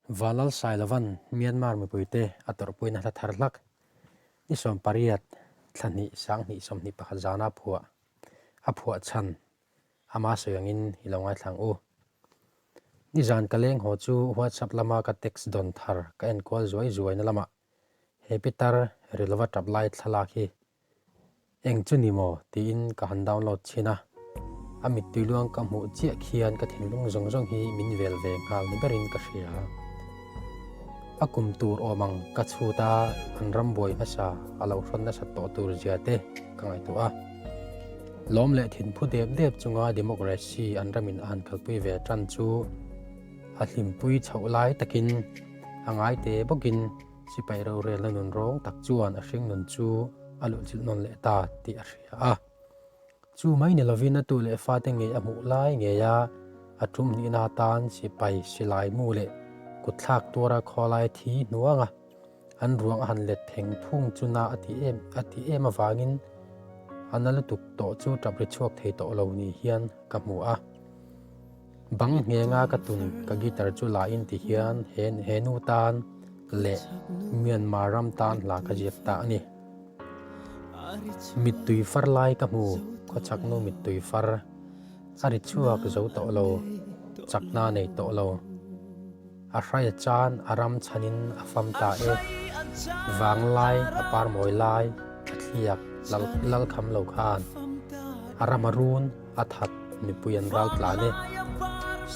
Valal Sailavan Myanmar mi puite ator puin hla tharlak ni som pariat thlani sang ni som ni pakhazana phua chan ama soyangin hilongai thlang u ni zan kaleng ho chu WhatsApp lama ka text don thar ka en call zuai na lama hepitar rilwa tablai thlak hi eng chu ni mo ti in ka han download china amit tuiluang ka mu chi khian ka thinlung zong hi min vel ve ngal ni berin ka hria akum tur omang ka chuta anram boi hasa alo thonna sa to tur jiate kangai to a lom le thin phu dep chunga democracy anramin an khalpui ve tran chu a hlimpui chaulai takin angai te bokin sipai ro re lanun rong tak chuan a hring nun chu alu chil non le ta ti a hria a chu mai ne lovina tu le fa te nge amu lai nge ya atum ni na tan sipai silai mu le kutlak tora kholai thi nuanga an ruang han let theng thung chuna ati em awangin anal tuk to chu tabri chuak thei to lo ni hian ka mu a bang nge nga ka tun ka guitar chu la in ti hian henu tan le Myanmar ram tan la ka jek ta ani mit tui far lai ka mu ko chak no mit tui far ari chuak zo to lo chakna nei to lo a hrai chan aram chanin afam ta e wang lai apar moi lai athiak lal kham lo khan aramarun athat mi puyan ral tlane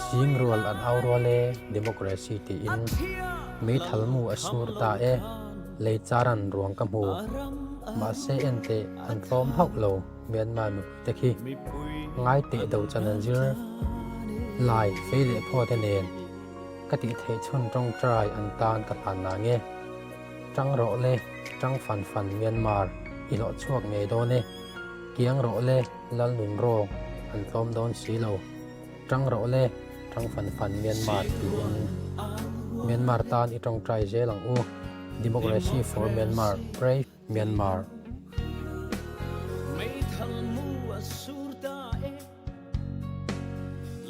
sing rol an aurole democracy ti in me thalmu asur ta e le charan ruang ka mu ma se ente an thom hok lo Myanmar mu te khi ngai te do chanan jir lai feile pho te nen ka ti the chun trong trai an tan ka phan na nge trăng ro le trăng fan Myanmar ilo chuak nge do ne kiang ro le lal nun ro an thom don silo trăng ro le trăng fan Myanmar in Myanmar tan i trong trai je lang u democracy for Myanmar pray Myanmar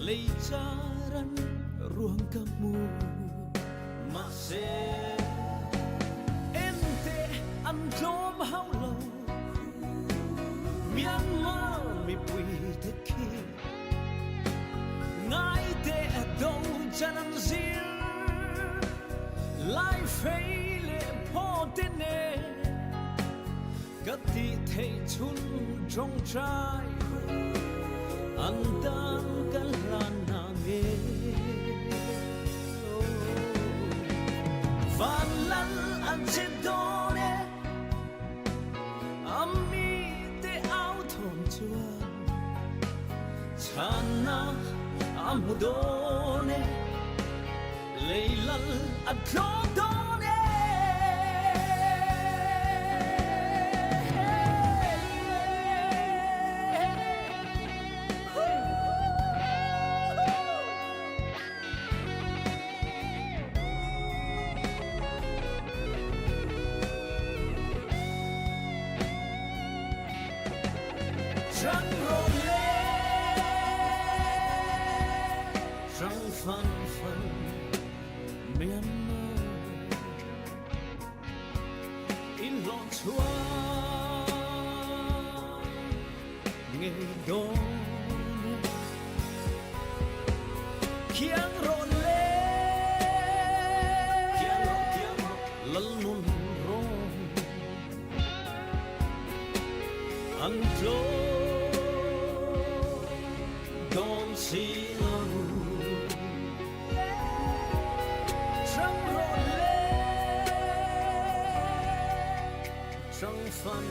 Leicaran ruang kamu masih ente anjom haulo Myanmar mi pui teki ngai te do janan zir lai feile potene gati thei chun trong trai andan kalana nge valal anjedone ami te autom chuan chana amudone leilal adlodone trăng rộn lên trăng phần Myanmar in lon chua nghe đón kiang rộn lên lal nun rong ăn Don't see no trăng rộn lên trăng phần